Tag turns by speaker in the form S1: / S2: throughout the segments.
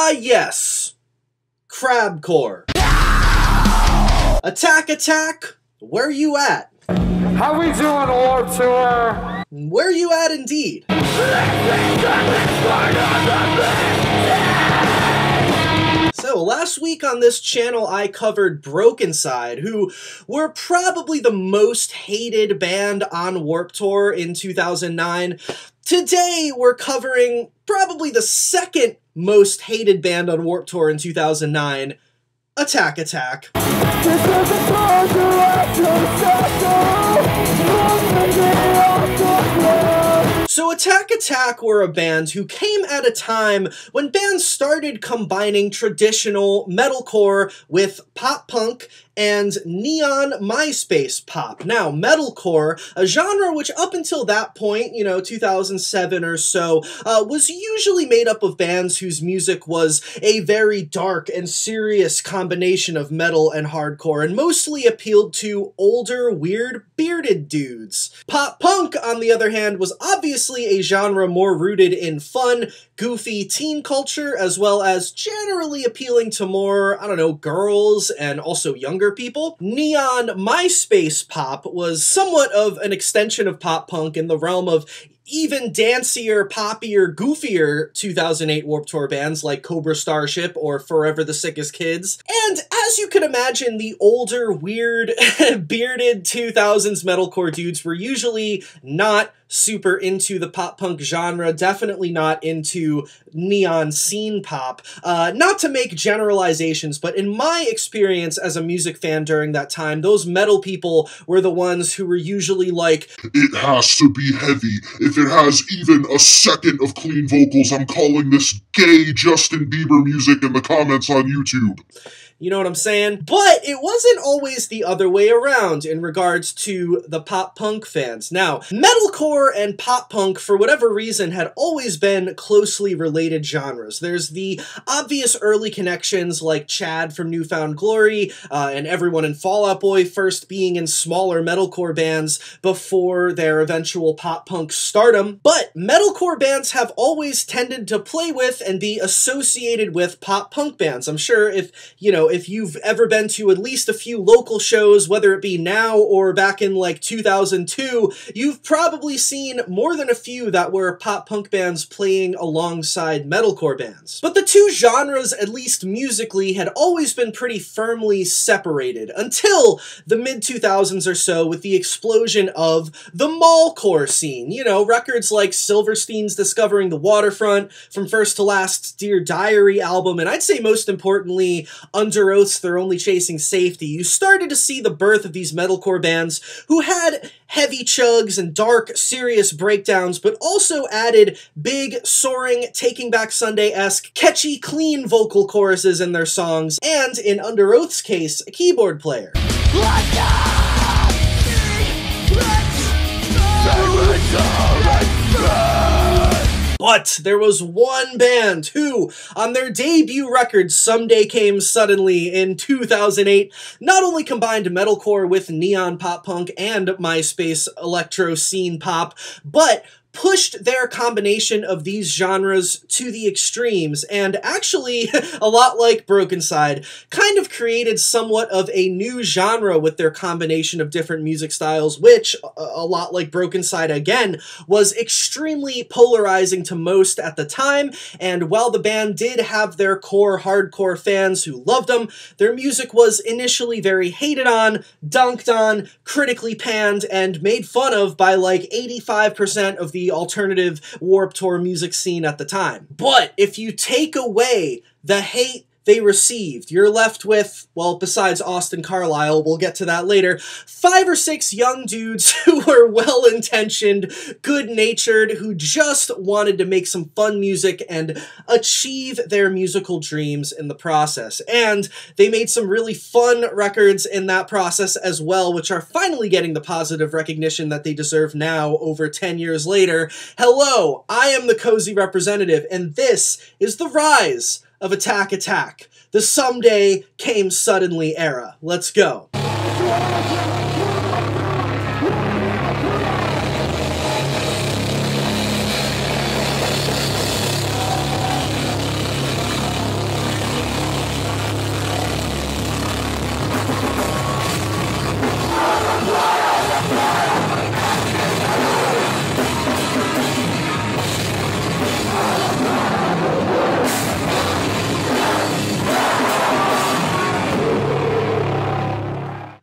S1: Ah, yes. Crabcore. Attack, attack. Where you at?
S2: How we doing, Warped Tour?
S1: Where you at, indeed? So, last week on this channel, I covered Broken Side, who were probably the most hated band on Warped Tour in 2009. Today, we're covering probably the second most hated band on Warped Tour in 2009, Attack Attack. So Attack Attack were a band who came at a time when bands started combining traditional metalcore with pop punk and neon MySpace pop. Now, metalcore, a genre which up until that point, 2007 or so, was usually made up of bands whose music was a very dark and serious combination of metal and hardcore, and mostly appealed to older, weird, bearded dudes. Pop punk, on the other hand, was obviously a genre more rooted in fun, goofy teen culture, as well as generally appealing to more, girls and also younger people. Neon MySpace pop was somewhat of an extension of pop punk in the realm of even dancier, poppier, goofier 2008 Warped Tour bands like Cobra Starship or Forever the Sickest Kids. And as you can imagine, the older, weird, bearded 2000s metalcore dudes were usually not super into the pop punk genre, definitely not into neon scene pop. Not to make generalizations, but in my experience as a music fan during that time, those metal people were the ones who were usually like,
S3: "It has to be heavy. If it has even a second of clean vocals, I'm calling this gay Justin Bieber music in the comments on YouTube."
S1: You know what I'm saying? But it wasn't always the other way around in regards to the pop punk fans. Now, metalcore and pop punk, for whatever reason, had always been closely related genres. There's the obvious early connections like Chad from New Found Glory and everyone in Fall Out Boy first being in smaller metalcore bands before their eventual pop punk stardom. But metalcore bands have always tended to play with and be associated with pop punk bands. I'm sure if you've ever been to at least a few local shows, whether it be now or back in like 2002, you've probably seen more than a few that were pop punk bands playing alongside metalcore bands. But the two genres, at least musically, had always been pretty firmly separated until the mid-2000s or so with the explosion of the mallcore scene. Records like Silverstein's Discovering the Waterfront, From First to Last's Dear Diary album, and I'd say most importantly, Under Oath's They're Only Chasing Safety. You started to see the birth of these metalcore bands who had heavy chugs and dark, serious breakdowns, but also added big, soaring, Taking Back Sunday-esque, catchy, clean vocal choruses in their songs, and, in Under Oath's case, a keyboard player. But there was one band who, on their debut record, Someday Came Suddenly in 2008, not only combined metalcore with neon pop punk and MySpace electro scene pop, but pushed their combination of these genres to the extremes, and actually, a lot like Broken Side, kind of created somewhat of a new genre with their combination of different music styles, which, a lot like Broken Side again, was extremely polarizing to most at the time, and while the band did have their core hardcore fans who loved them, their music was initially very hated on, dunked on, critically panned, and made fun of by like 85% of the alternative Warped Tour music scene at the time. But if you take away the hate they received, you're left with, well, besides Austin Carlisle, we'll get to that later, 5 or 6 young dudes who were well-intentioned, good-natured, who just wanted to make some fun music and achieve their musical dreams in the process. And they made some really fun records in that process as well, which are finally getting the positive recognition that they deserve now, over 10 years later. Hello, I am the Cozy Representative, and this is the rise of Attack Attack, the Someday Came Suddenly era. Let's go.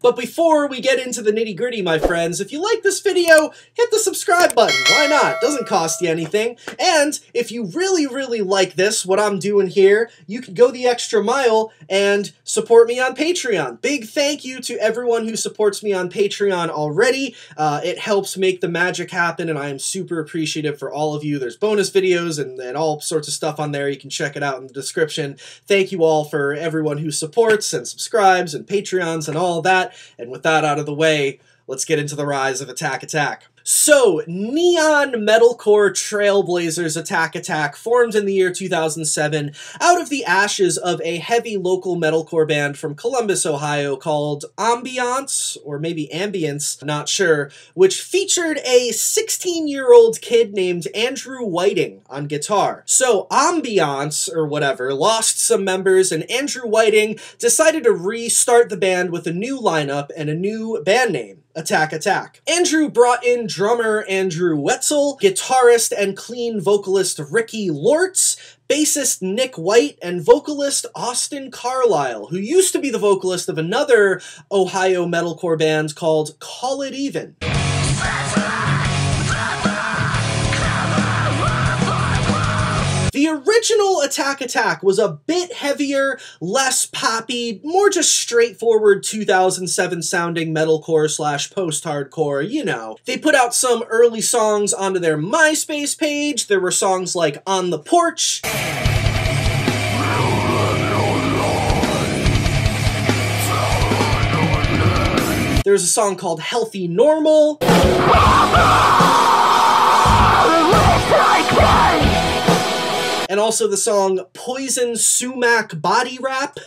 S1: But before we get into the nitty-gritty, my friends, if you like this video, hit the subscribe button. Why not? Doesn't cost you anything. And if you really, really like this, what I'm doing here, you can go the extra mile and support me on Patreon. Big thank you to everyone who supports me on Patreon already. It helps make the magic happen, and I am super appreciative for all of you. There's bonus videos and all sorts of stuff on there. You can check it out in the description. Thank you all for everyone who supports and subscribes and Patreons and all that. And with that out of the way, let's get into the rise of Attack Attack. So, neon metalcore trailblazers Attack Attack formed in the year 2007 out of the ashes of a heavy local metalcore band from Columbus, Ohio called Ambiance, or maybe Ambience, not sure, which featured a 16-year-old kid named Andrew Whiting on guitar. So, Ambiance, or whatever, lost some members, and Andrew Whiting decided to restart the band with a new lineup and a new band name, Attack Attack. Andrew brought in drummer Andrew Wetzel, guitarist and clean vocalist Ricky Lortz, bassist Nick White, and vocalist Austin Carlisle, who used to be the vocalist of another Ohio metalcore band called Call It Even. The original Attack Attack was a bit heavier, less poppy, more just straightforward 2007 sounding metalcore slash post-hardcore, you know. They put out some early songs onto their MySpace page. There were songs like On the Porch. There's a song called Healthy Normal. And also the song Poison Sumac Body Rap.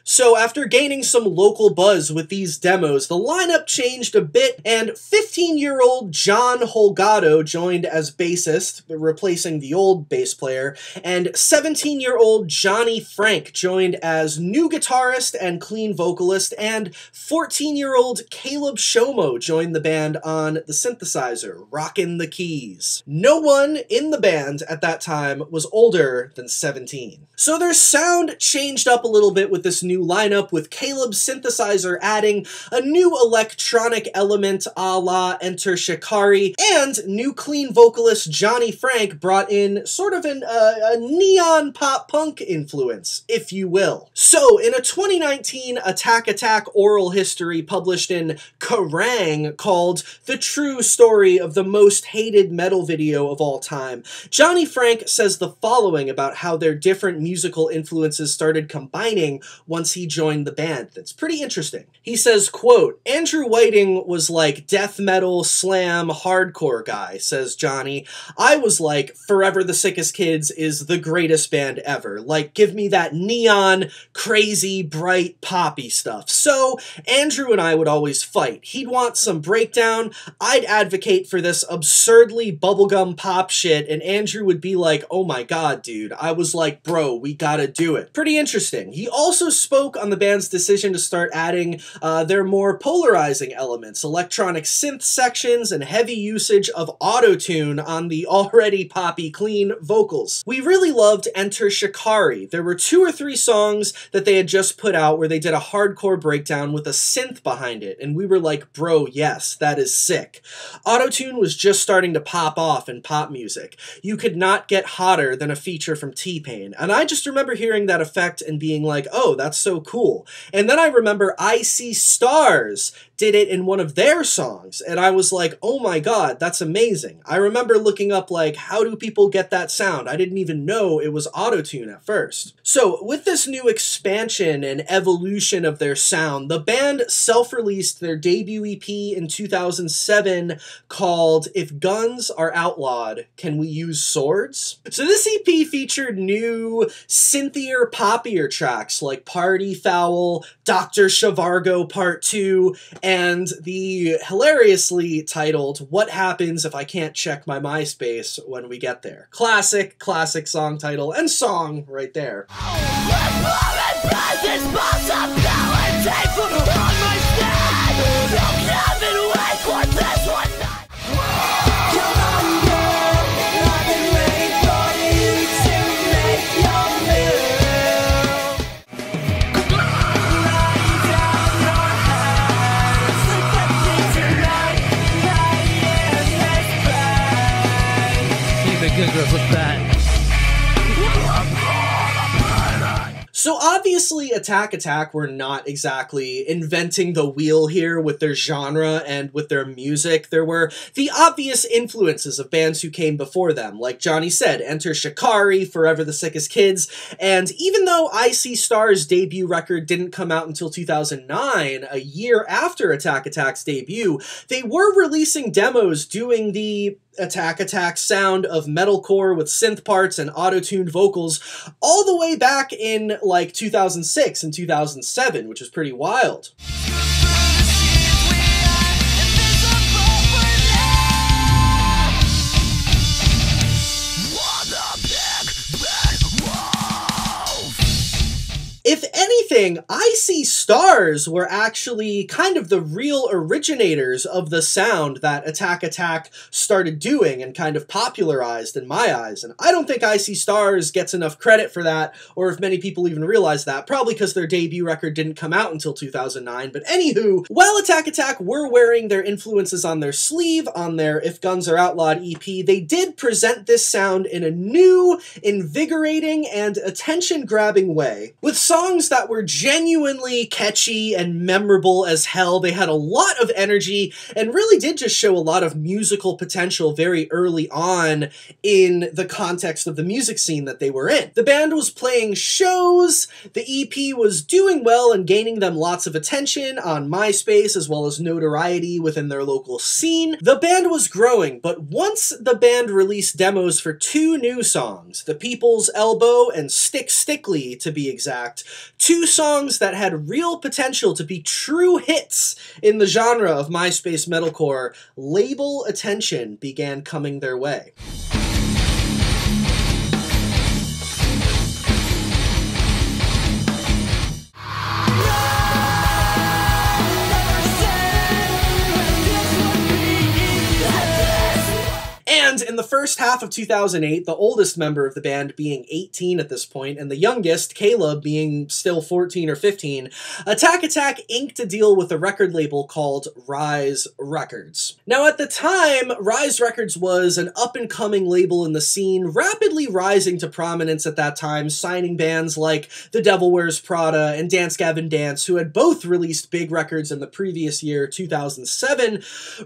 S1: So after gaining some local buzz with these demos, the lineup changed a bit, and 15-year-old John Holgado joined as bassist, replacing the old bass player, and 17-year-old Johnny Frank joined as new guitarist and clean vocalist, and 14-year-old Caleb Shomo joined the band on the synthesizer, rockin' the keys. No one in the band at that time was older than 17. So their sound changed up a little bit with this new lineup, with Caleb's synthesizer adding a new electronic element a la Enter Shikari, and new clean vocalist Johnny Frank brought in sort of a neon pop punk influence, if you will. So in a 2019 Attack Attack oral history published in Kerrang called The True Story of the Most Hated Metal Video of All Time, Johnny Frank says the following about how their different musical influences started combining once he joined the band. That's pretty interesting. He says, quote, Andrew Whiting was like death metal, slam, hardcore guy, says Johnny. I was like, Forever the Sickest Kids is the greatest band ever. Like, give me that neon, crazy, bright, poppy stuff. So, Andrew and I would always fight. He'd want some breakdown. I'd advocate for this absurdly bubblegum pop shit, and Andrew would be like, oh my god, dude. I was like, bro, we gotta do it. Pretty interesting. He also spoke on the band's decision to start adding their more polarizing elements, electronic synth sections, and heavy usage of auto-tune on the already poppy clean vocals. We really loved Enter Shikari. There were 2 or 3 songs that they had just put out where they did a hardcore breakdown with a synth behind it, and we were like, bro, yes, that is sick. Auto-tune was just starting to pop off in pop music. You could not get hotter than a feature from T-Pain, and I just remember hearing that effect and being like, oh, that's so cool. And then I remember I See Stars did it in one of their songs, and I was like, oh my god, that's amazing. I remember looking up, like, how do people get that sound? I didn't even know it was auto-tune at first. So, with this new expansion and evolution of their sound, the band self-released their debut EP in 2007 called If Guns Are Outlawed, Can We Use Swords? So this EP featured new, synthier, poppier tracks like Party Foul, Dr. Zhivago Part 2, and the hilariously titled What Happens If I Can't Check My MySpace When We Get There. Classic song title and song right there.
S4: Cigarettes with that.
S1: So obviously Attack Attack were not exactly inventing the wheel here with their genre and with their music. There were the obvious influences of bands who came before them. Like Johnny said, enter Shikari, Forever the Sickest Kids, and even though I See Stars' debut record didn't come out until 2009, a year after Attack Attack's debut, they were releasing demos doing the Attack Attack sound of metalcore with synth parts and auto-tuned vocals all the way back in like 2006 and 2007, which is pretty wild. If anything, I See Stars were actually kind of the real originators of the sound that Attack Attack started doing and kind of popularized in my eyes. And I don't think I See Stars gets enough credit for that, or if many people even realize that, probably because their debut record didn't come out until 2009. But anywho, while Attack Attack were wearing their influences on their sleeve, on their If Guns Are Outlawed EP, they did present this sound in a new, invigorating, and attention-grabbing way. With songs that were genuinely catchy and memorable as hell. They had a lot of energy and really did just show a lot of musical potential very early on in the context of the music scene that they were in. The band was playing shows, the EP was doing well and gaining them lots of attention on MySpace as well as notoriety within their local scene. The band was growing, but once the band released demos for two new songs, The People's Elbow and Stick Stickly to be exact, two songs that had real potential to be true hits in the genre of MySpace metalcore, label attention began coming their way. And in the first half of 2008, the oldest member of the band being 18 at this point, and the youngest, Caleb, being still 14 or 15, Attack Attack inked a deal with a record label called Rise Records. Now at the time, Rise Records was an up-and-coming label in the scene, rapidly rising to prominence at that time, signing bands like The Devil Wears Prada and Dance Gavin Dance, who had both released big records in the previous year, 2007.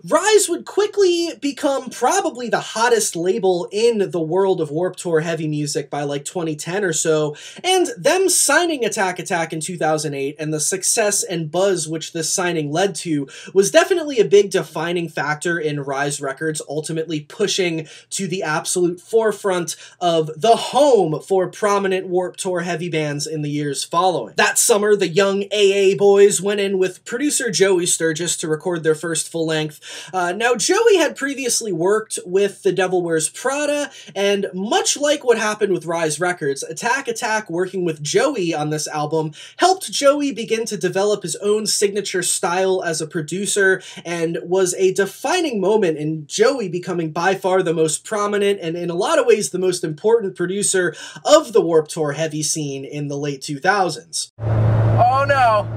S1: Rise would quickly become probably the hottest label in the world of Warped Tour heavy music by like 2010 or so, and them signing Attack Attack in 2008 and the success and buzz which this signing led to was definitely a big defining factor in Rise Records ultimately pushing to the absolute forefront of the home for prominent Warped Tour heavy bands in the years following. That summer, the young AA boys went in with producer Joey Sturgis to record their first full-length. Now, Joey had previously worked with The Devil Wears Prada, and much like what happened with Rise Records, Attack Attack working with Joey on this album helped Joey begin to develop his own signature style as a producer, and was a defining moment in Joey becoming by far the most prominent and in a lot of ways the most important producer of the Warped Tour heavy scene in the late 2000s.
S5: Oh no!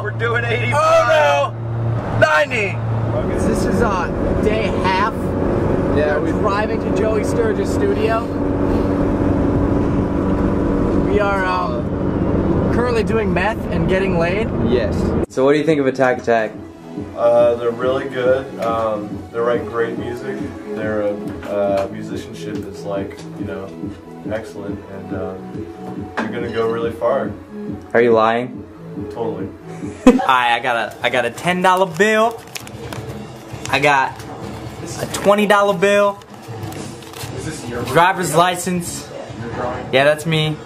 S5: We're doing 85. Oh no! 90!
S6: This is day half.
S5: Yeah,
S6: we're driving to Joey Sturgis' studio. We are currently doing meth and getting laid.
S5: Yes.
S7: So what do you think of Attack Attack?
S8: They're really good. They write great music. Their musicianship is like, you know, excellent, and they're gonna go really far.
S7: Are you lying?
S8: Totally.
S9: I got a $10 bill. I got a $20 bill.
S8: Is this your
S9: driver's license?
S8: Your drawing?
S9: Yeah, that's me.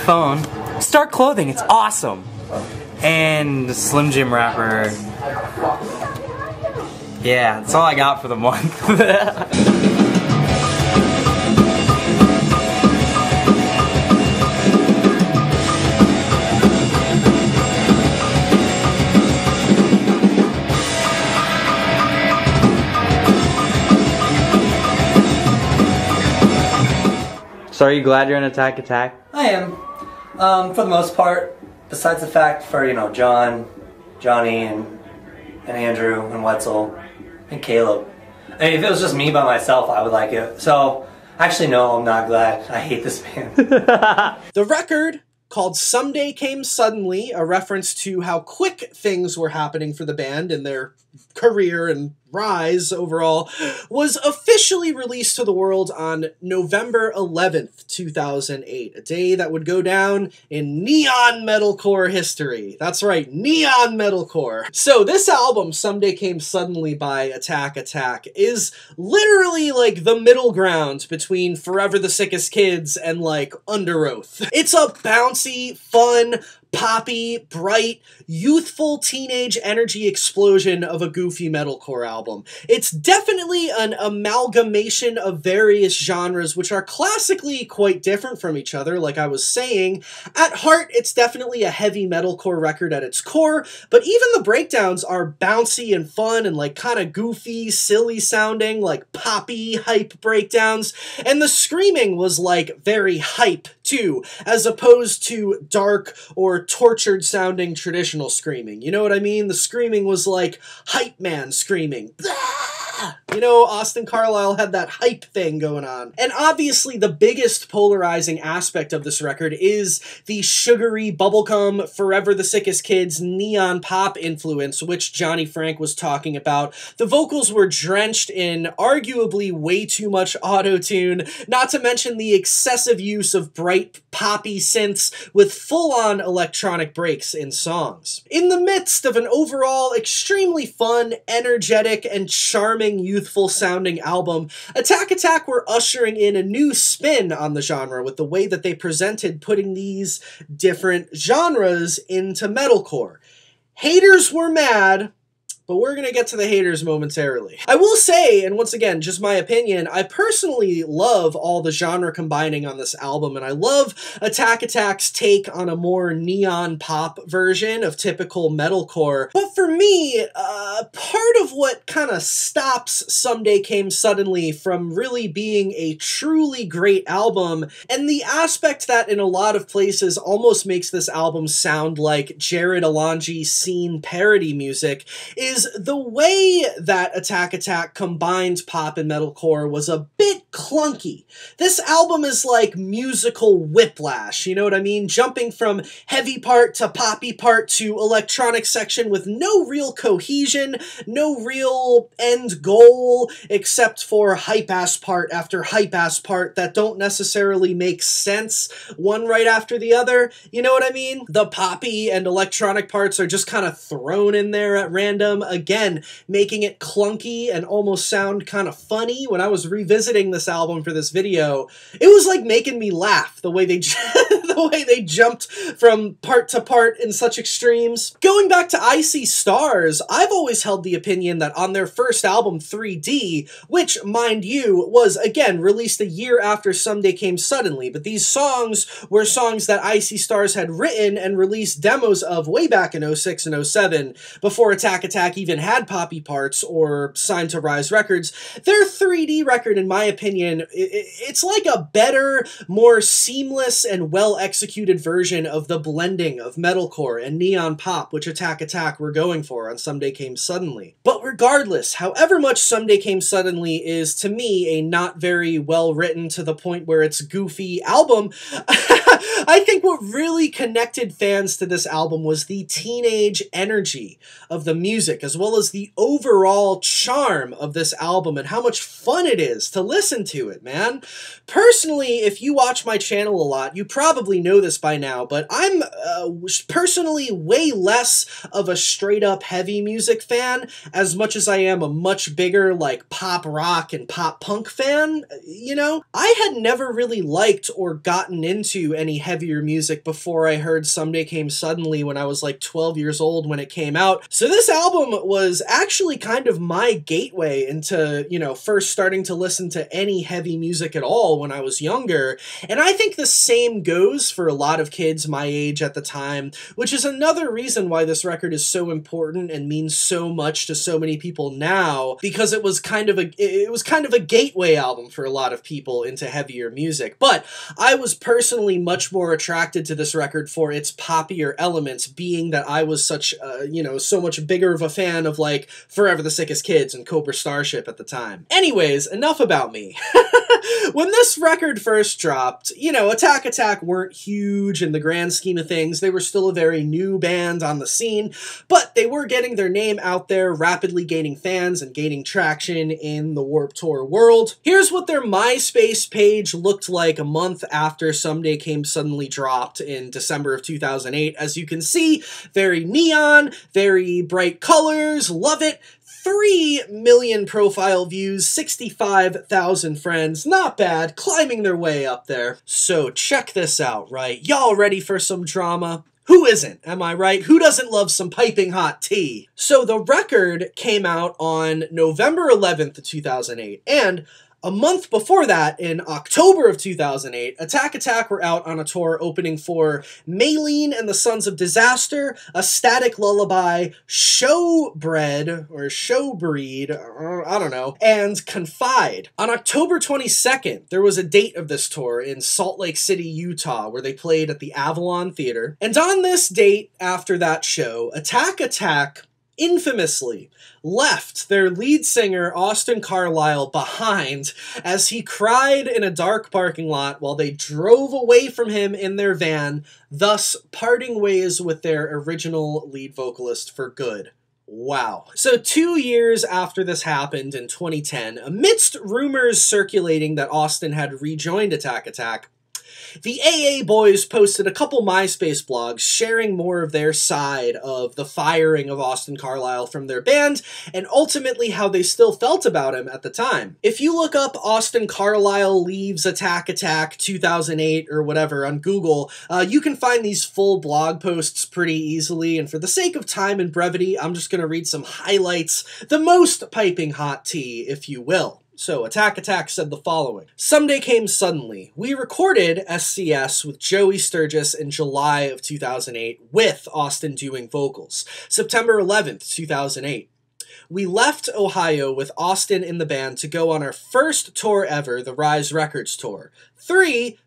S9: Phone. Start Clothing. It's awesome. And the Slim Jim wrapper. Yeah, that's all I got for the month.
S7: So are you glad you're in Attack Attack?
S10: I am, for the most part. Besides the fact for, you know, John, Johnny, and Andrew, and Wetzel, and Caleb. I mean, if it was just me by myself, I would like it. So, actually, no, I'm not glad. I hate this band.
S1: The record, called Someday Came Suddenly, a reference to how quick things were happening for the band in their career and rise overall, was officially released to the world on November 11th, 2008, a day that would go down in neon metalcore history. That's right, neon metalcore. So this album, Someday Came Suddenly by Attack Attack, is literally like the middle ground between Forever the Sickest Kids and like Under Oath. It's a bouncy, fun, poppy, bright, youthful teenage energy explosion of a goofy metalcore album. It's definitely an amalgamation of various genres which are classically quite different from each other, like I was saying. At heart, it's definitely a heavy metalcore record at its core, but even the breakdowns are bouncy and fun and like kind of goofy, silly sounding, like poppy hype breakdowns, and the screaming was like very hype too, as opposed to dark or tortured sounding traditional screaming. You know what I mean? The screaming was like hype man screaming. You know, Austin Carlisle had that hype thing going on. And obviously the biggest polarizing aspect of this record is the sugary bubblegum Forever the Sickest Kids neon pop influence, which Johnny Frank was talking about. The vocals were drenched in arguably way too much auto-tune, not to mention the excessive use of bright poppy synths with full-on electronic breaks in songs. In the midst of an overall extremely fun, energetic, and charming youthful sounding album, Attack Attack were ushering in a new spin on the genre with the way that they presented putting these different genres into metalcore. Haters were mad, but we're going to get to the haters momentarily. I will say, and once again, just my opinion, I personally love all the genre combining on this album, and I love Attack Attack's take on a more neon pop version of typical metalcore. But for me, part of what kind of stops Someday Came Suddenly from really being a truly great album, and the aspect that in a lot of places almost makes this album sound like Jared Alonji scene parody music, is the way that Attack Attack combined pop and metalcore was a bit clunky. This album is like musical whiplash, you know what I mean? Jumping from heavy part to poppy part to electronic section with no real cohesion, no real end goal, except for hype-ass part after hype-ass part that don't necessarily make sense one right after the other, you know what I mean? The poppy and electronic parts are just kind of thrown in there at random, again, making it clunky and almost sound kind of funny. When I was revisiting this album for this video, it was like making me laugh the way they the way they jumped from part to part in such extremes. Going back to I See Stars, I've always held the opinion that on their first album, 3D, which, mind you, was, again, released a year after Someday Came Suddenly, but these songs were songs that I See Stars had written and released demos of way back in 06 and 07, before Attack Attack even had poppy parts or signed to Rise Records. Their 3D record, in my opinion, it's like a better, more seamless and well-executed version of the blending of metalcore and neon pop which Attack Attack were going for on Someday Came Suddenly. But regardless, however much Someday Came Suddenly is, to me, a not very well-written to the point where it's goofy album, I think what really connected fans to this album was the teenage energy of the music, as well as the overall charm of this album and how much fun it is to listen to it, man. Personally, if you watch my channel a lot, you probably know this by now, but I'm personally way less of a straight-up heavy music fan, as much as I am a much bigger, like, pop rock and pop punk fan, you know? I had never really liked or gotten into any heavier music before I heard Someday Came Suddenly when I was like 12 years old when it came out. So this album was actually kind of my gateway into, you know, first starting to listen to any heavy music at all when I was younger. And I think the same goes for a lot of kids my age at the time, which is another reason why this record is so important and means so much to so many people now, because it was kind of a gateway album for a lot of people into heavier music. But I was personally much more attracted to this record for its poppier elements, being that I was such, so much bigger of a fan of, like, Forever the Sickest Kids and Cobra Starship at the time. Anyways, enough about me. When this record first dropped, Attack Attack weren't huge in the grand scheme of things. They were still a very new band on the scene, but they were getting their name out there, rapidly gaining fans and gaining traction in the Warped Tour world. Here's what their MySpace page looked like a month after Someday Came Suddenly dropped in December of 2008. As you can see, very neon, very bright colors, love it. 3 million profile views, 65,000 friends, not bad, climbing their way up there. So check this out, right? Y'all ready for some drama? Who isn't, am I right? Who doesn't love some piping hot tea? So the record came out on November 11th, 2008, and a month before that, in October of 2008, Attack Attack were out on a tour opening for Maylene and the Sons of Disaster, A Static Lullaby, Showbread, or Showbreed, I don't know, and Confide. On October 22nd, there was a date of this tour in Salt Lake City, Utah, where they played at the Avalon Theater. And on this date, after that show, Attack Attack infamously left their lead singer, Austin Carlisle, behind as he cried in a dark parking lot while they drove away from him in their van, thus parting ways with their original lead vocalist for good. Wow. So 2 years after this happened in 2010, amidst rumors circulating that Austin had rejoined Attack Attack, the AA boys posted a couple MySpace blogs sharing more of their side of the firing of Austin Carlisle from their band, and ultimately how they still felt about him at the time. If you look up Austin Carlisle leaves Attack Attack 2008 or whatever on Google, you can find these full blog posts pretty easily, and for the sake of time and brevity, I'm just going to read some highlights, the most piping hot tea, if you will. So, Attack Attack said the following. Someday Came Suddenly. We recorded SCS with Joey Sturgis in July of 2008 with Austin doing vocals. September 11th, 2008. We left Ohio with Austin in the band to go on our first tour ever, the Rise Records tour. 3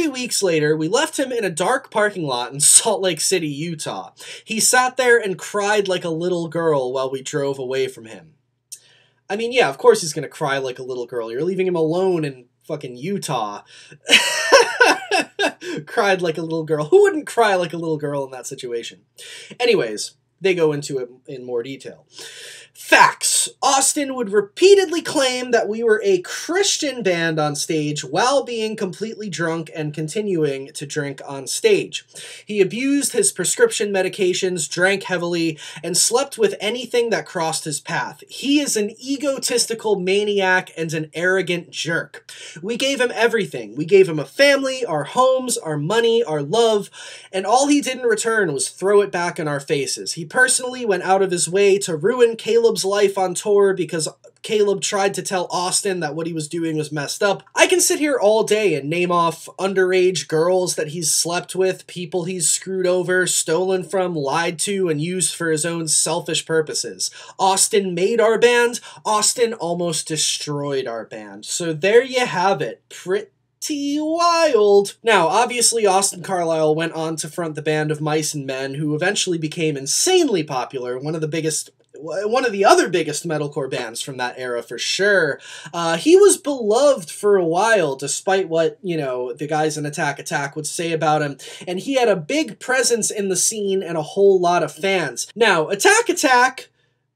S1: weeks later, we left him in a dark parking lot in Salt Lake City, Utah. He sat there and cried like a little girl while we drove away from him. I mean, yeah, of course he's gonna cry like a little girl. You're leaving him alone in fucking Utah. Cried like a little girl. Who wouldn't cry like a little girl in that situation? Anyways, they go into it in more detail. Facts. Austin would repeatedly claim that we were a Christian band on stage while being completely drunk and continuing to drink on stage. He abused his prescription medications, drank heavily, and slept with anything that crossed his path. He is an egotistical maniac and an arrogant jerk. We gave him everything. We gave him a family, our homes, our money, our love, and all he did in return was throw it back in our faces. He personally went out of his way to ruin Caleb's life on tour because Caleb tried to tell Austin that what he was doing was messed up. I can sit here all day and name off underage girls that he's slept with, people he's screwed over, stolen from, lied to, and used for his own selfish purposes. Austin made our band. Austin almost destroyed our band. So there you have it. Pretty wild. Now, obviously, Austin Carlisle went on to front the band of Mice and Men, who eventually became insanely popular, one of the other biggest metalcore bands from that era for sure. He was beloved for a while, despite what, the guys in Attack Attack would say about him, and he had a big presence in the scene and a whole lot of fans. Now, Attack Attack,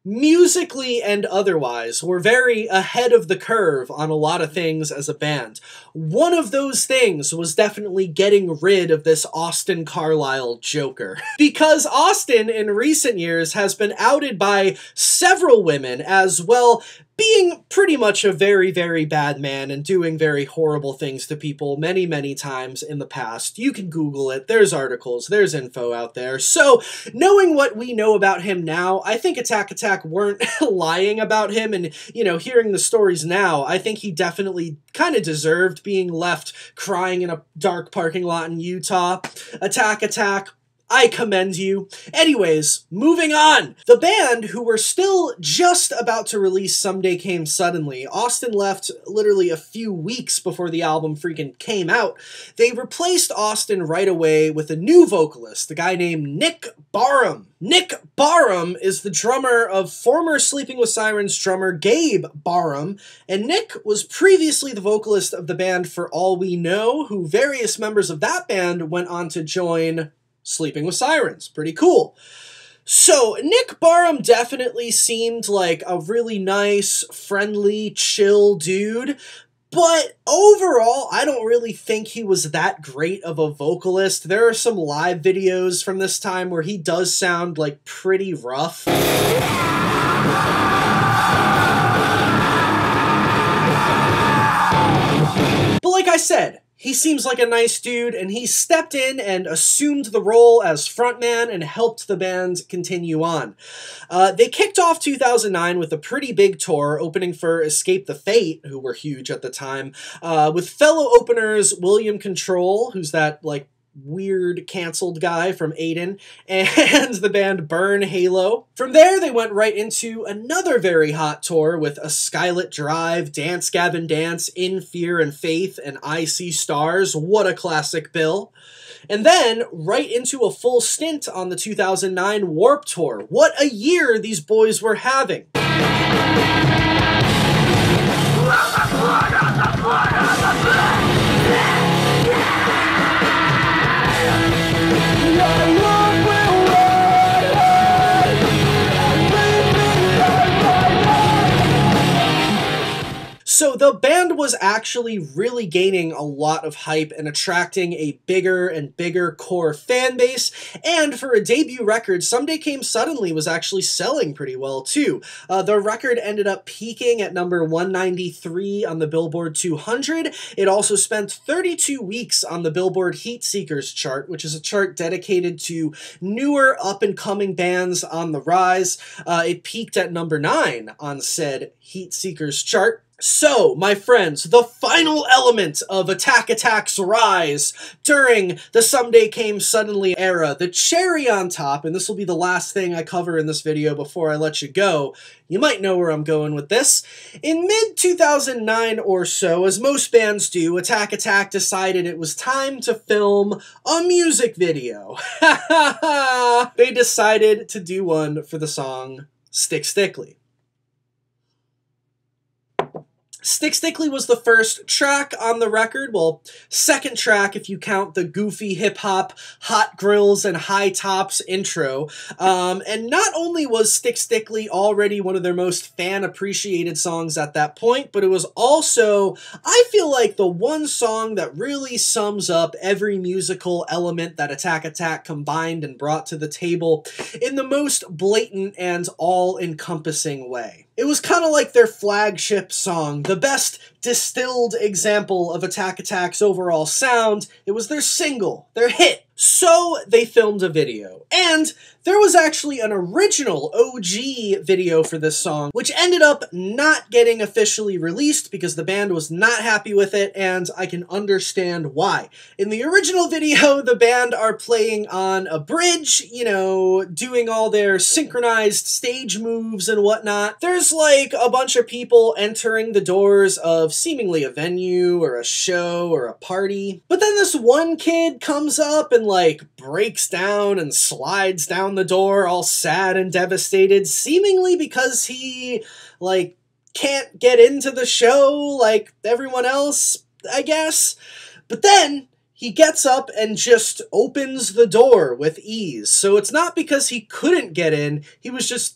S1: musically and otherwise, were very ahead of the curve on a lot of things as a band. One of those things was definitely getting rid of this Austin Carlisle joker. Because Austin, in recent years, has been outed by several women as, well, being pretty much a very, very bad man and doing very horrible things to people many, many times in the past. You can Google it. There's articles. There's info out there. So, knowing what we know about him now, I think Attack Attack weren't lying about him, and, hearing the stories now, I think he definitely kind of deserved being left crying in a dark parking lot in Utah. Attack Attack, I commend you. Anyways, moving on. The band, who were still just about to release Someday Came Suddenly, Austin left literally a few weeks before the album freaking came out. They replaced Austin right away with a new vocalist, a guy named Nick Barham. Nick Barham is the drummer of former Sleeping with Sirens drummer Gabe Barham, and Nick was previously the vocalist of the band For All We Know, who various members of that band went on to join Sleeping with Sirens. Pretty cool. So, Nick Barham definitely seemed like a really nice, friendly, chill dude, but overall, I don't really think he was that great of a vocalist. There are some live videos from this time where he does sound like pretty rough. But like I said, he seems like a nice dude, and he stepped in and assumed the role as frontman and helped the band continue on. They kicked off 2009 with a pretty big tour, opening for Escape the Fate, who were huge at the time, with fellow openers William Control, who's that, like, weird canceled guy from Aiden, and the band Burn Halo. From there, they went right into another very hot tour with A Skylit Drive, Dance Gavin Dance, In Fear and Faith, and I See Stars. What a classic bill. And then, right into a full stint on the 2009 Warped Tour. What a year these boys were having. So the band was actually really gaining a lot of hype and attracting a bigger and bigger core fan base, and for a debut record, Someday Came Suddenly was actually selling pretty well too. The record ended up peaking at number 193 on the Billboard 200. It also spent 32 weeks on the Billboard Heat Seekers chart, which is a chart dedicated to newer up-and-coming bands on the rise. It peaked at number 9 on said Heat Seekers chart. So, my friends, the final element of Attack Attack's rise during the Someday Came Suddenly era, the cherry on top, and this will be the last thing I cover in this video before I let you go. You might know where I'm going with this. In mid-2009 or so, as most bands do, Attack Attack decided it was time to film a music video. They decided to do one for the song Stick Stickly. Stick Stickly was the first track on the record, well, second track if you count the goofy hip-hop, hot grills, and high tops intro. And not only was Stick Stickly already one of their most fan-appreciated songs at that point, but it was also, I feel like, the one song that really sums up every musical element that Attack Attack combined and brought to the table in the most blatant and all-encompassing way. It was kind of like their flagship song, the best distilled example of Attack Attack's overall sound. It was their single, their hit. So they filmed a video, and there was actually an original OG video for this song, which ended up not getting officially released because the band was not happy with it, and I can understand why. In the original video, the band are playing on a bridge, you know, doing all their synchronized stage moves and whatnot. There's like a bunch of people entering the doors of seemingly a venue or a show or a party, but then this one kid comes up and like breaks down and slides down the door all sad and devastated, seemingly because he like can't get into the show like everyone else, I guess. But then he gets up and just opens the door with ease. So it's not because he couldn't get in, he was just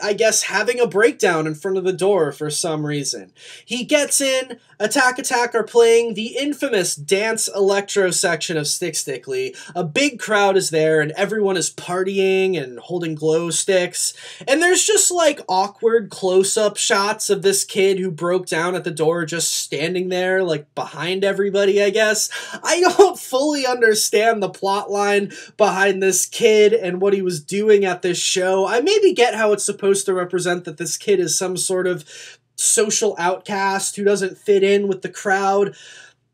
S1: I guess having a breakdown in front of the door for some reason. He gets in, Attack Attack are playing the infamous dance electro section of Stick Stickly. A big crowd is there and everyone is partying and holding glow sticks. And there's just like awkward close-up shots of this kid who broke down at the door just standing there like behind everybody, I guess. I don't fully understand the plot line behind this kid and what he was doing at this show. I maybe get how it's supposed to represent that this kid is some sort of social outcast who doesn't fit in with the crowd,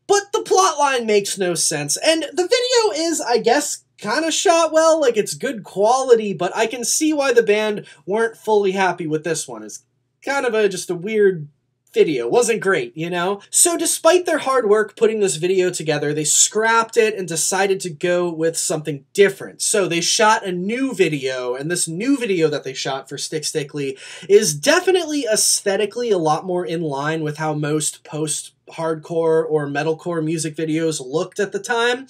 S1: but the plot line makes no sense. And the video is, I guess, kind of shot well, like it's good quality, but I can see why the band weren't fully happy with this one. It's kind of just a weird video. Wasn't great, you know? So despite their hard work putting this video together, they scrapped it and decided to go with something different. So they shot a new video, and this new video that they shot for Stick Stickly is definitely aesthetically a lot more in line with how most post-hardcore or metalcore music videos looked at the time.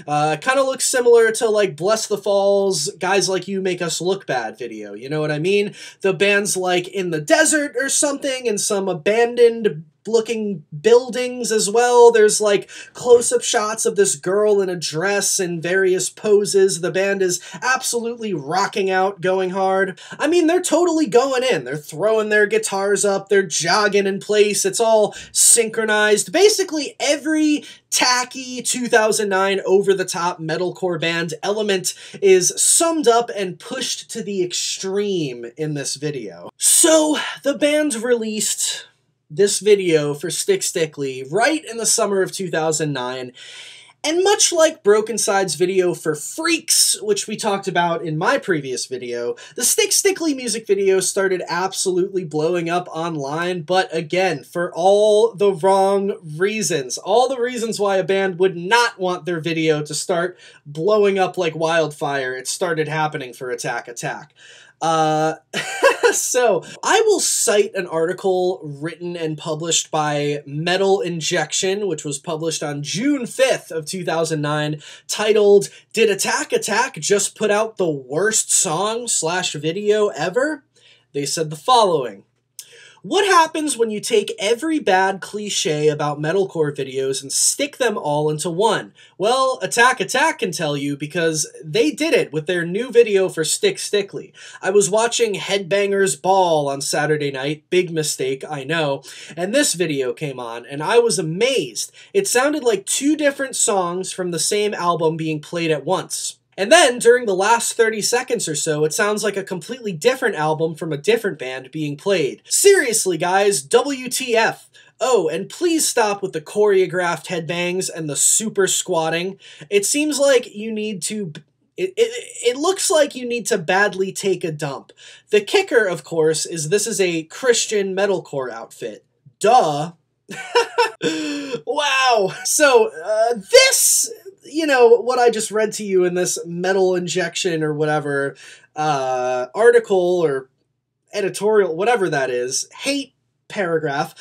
S1: Kind of looks similar to like Bless the Falls, Guys Like You Make Us Look Bad video, you know what I mean? The band's like in the desert or something, and some abandoned looking buildings as well. There's like close-up shots of this girl in a dress in various poses. The band is absolutely rocking out, going hard. I mean, they're totally going in. They're throwing their guitars up, they're jogging in place, it's all synchronized. Basically, every tacky 2009 over-the-top metalcore band element is summed up and pushed to the extreme in this video. So, the band released this video for Stick Stickly right in the summer of 2009, and much like Broken Side's video for Freaks, which we talked about in my previous video, the Stick Stickly music video started absolutely blowing up online, but again, for all the wrong reasons. All the reasons why a band would not want their video to start blowing up like wildfire, it started happening for Attack Attack. So, I will cite an article written and published by Metal Injection, which was published on June 5th of 2009, titled, "Did Attack Attack Just Put Out the Worst Song/Video Ever?" They said the following: "What happens when you take every bad cliche about metalcore videos and stick them all into one? Well, Attack Attack can tell you, because they did it with their new video for Stick Stickly. I was watching Headbangers Ball on Saturday night, big mistake, I know, and this video came on, and I was amazed. It sounded like two different songs from the same album being played at once. And then, during the last 30 seconds or so, it sounds like a completely different album from a different band being played. Seriously, guys, WTF. Oh, and please stop with the choreographed headbangs and the super squatting. It seems like you need to... It looks like you need to badly take a dump. The kicker, of course, is this is a Christian metalcore outfit. Duh." Wow. So, this... you know, what I just read to you in this Metal Injection or whatever article or editorial, whatever that is, hate paragraph,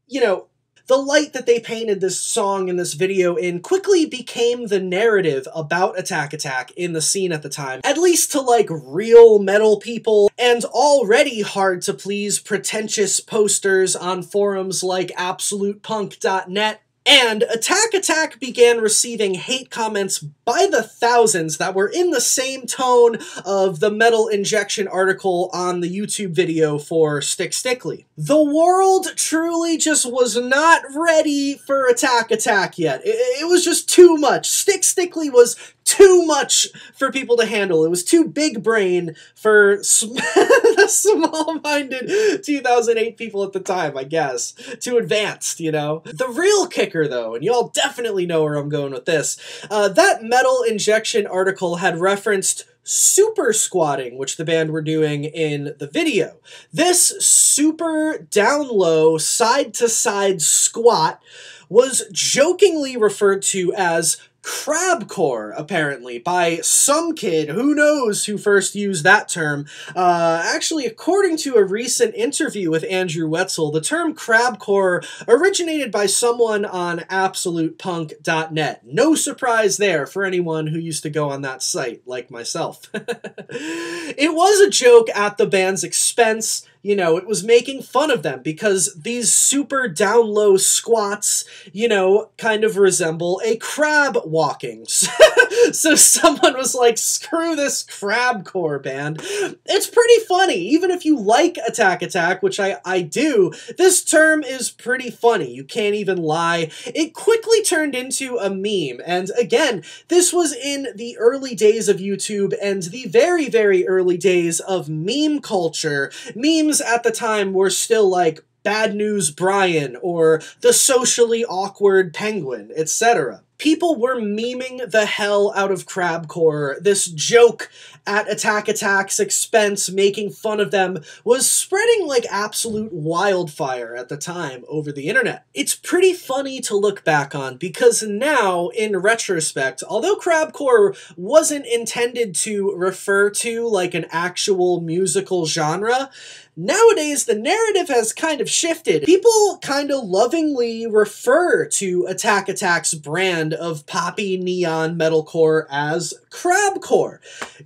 S1: you know, the light that they painted this song and this video in quickly became the narrative about Attack Attack in the scene at the time, at least to like real metal people and already hard to please pretentious posters on forums like absolutepunk.net. And Attack Attack began receiving hate comments by the thousands that were in the same tone of the Metal Injection article on the YouTube video for Stick Stickly. The world truly just was not ready for Attack Attack yet. It was just too much. Stick Stickly was too much for people to handle. It was too big brain for the small-minded 2008 people at the time, I guess. Too advanced, you know? The real kicker, though, and y'all definitely know where I'm going with this, that Metal Injection article had referenced super squatting, which the band were doing in the video. This super down-low, side-to-side squat was jokingly referred to as crabcore, apparently, by some kid, who knows who first used that term. Actually, according to a recent interview with Andrew Wetzel, the term crabcore originated by someone on absolutepunk.net. No surprise there for anyone who used to go on that site, like myself. It was a joke at the band's expense. You know, it was making fun of them because these super down-low squats, you know, kind of resemble a crab walking. So someone was like, screw this crabcore band. It's pretty funny. Even if you like Attack Attack, which I do, this term is pretty funny. You can't even lie. It quickly turned into a meme. And again, this was in the early days of YouTube and the very, very early days of meme culture. Memes at the time were still like Bad News Brian or the socially awkward penguin, etc. people were memeing the hell out of crabcore. This joke at Attack Attack's expense, making fun of them, was spreading like absolute wildfire at the time over the internet. It's pretty funny to look back on because now, in retrospect, although crabcore wasn't intended to refer to like an actual musical genre, nowadays the narrative has kind of shifted. People kind of lovingly refer to Attack Attack's brand of poppy neon metalcore as crabcore.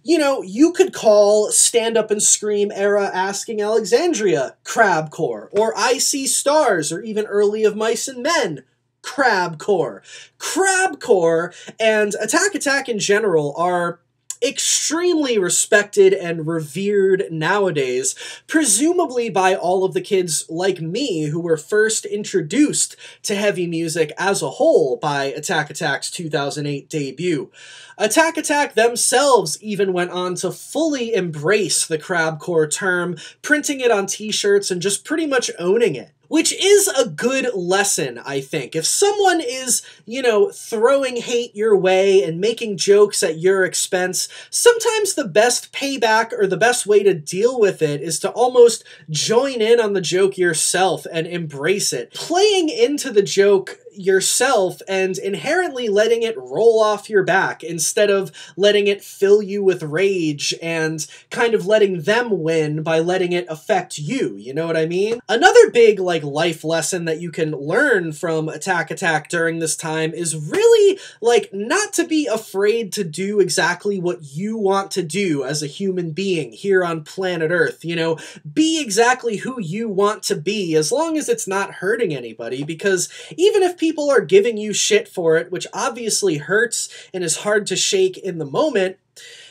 S1: You know, you could call Stand Up and Scream era Asking Alexandria crabcore, or I See Stars, or even early of Mice and Men crabcore. Crabcore and Attack Attack in general are extremely respected and revered nowadays, presumably by all of the kids like me who were first introduced to heavy music as a whole by Attack Attack's 2008 debut. Attack Attack themselves even went on to fully embrace the crabcore term, printing it on t-shirts and just pretty much owning it. Which is a good lesson, I think. If someone is, you know, throwing hate your way and making jokes at your expense, sometimes the best payback or the best way to deal with it is to almost join in on the joke yourself and embrace it. Playing into the joke yourself and inherently letting it roll off your back instead of letting it fill you with rage and kind of letting them win by letting it affect you, you know what I mean? Another big like life lesson that you can learn from Attack Attack during this time is really like not to be afraid to do exactly what you want to do as a human being here on planet Earth, you know, be exactly who you want to be as long as it's not hurting anybody, because even if people are giving you shit for it, which obviously hurts and is hard to shake in the moment,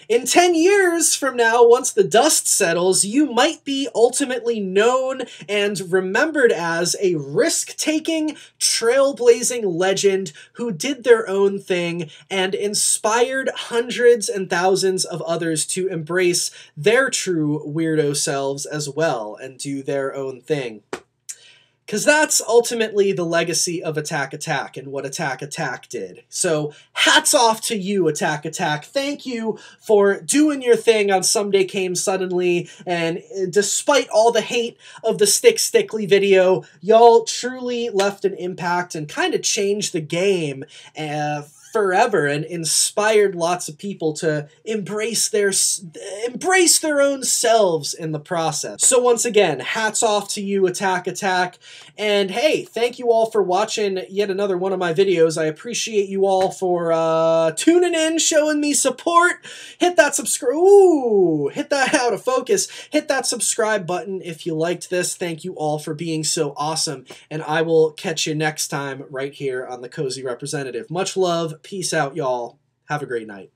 S1: in 10 years from now, once the dust settles, you might be ultimately known and remembered as a risk-taking, trailblazing legend who did their own thing and inspired hundreds and thousands of others to embrace their true weirdo selves as well and do their own thing. Because that's ultimately the legacy of Attack Attack and what Attack Attack did. So hats off to you, Attack Attack. Thank you for doing your thing on Someday Came Suddenly. And despite all the hate of the Stick Stickly video, y'all truly left an impact and kind of changed the game forever and inspired lots of people to embrace their own selves in the process. So once again, hats off to you, Attack Attack. And hey, thank you all for watching yet another one of my videos. I appreciate you all for tuning in, showing me support. Hit that subscribe. Ooh, hit that out of focus. Hit that subscribe button if you liked this. Thank you all for being so awesome. And I will catch you next time right here on The Cozy Representative. Much love. Peace out, y'all. Have a great night.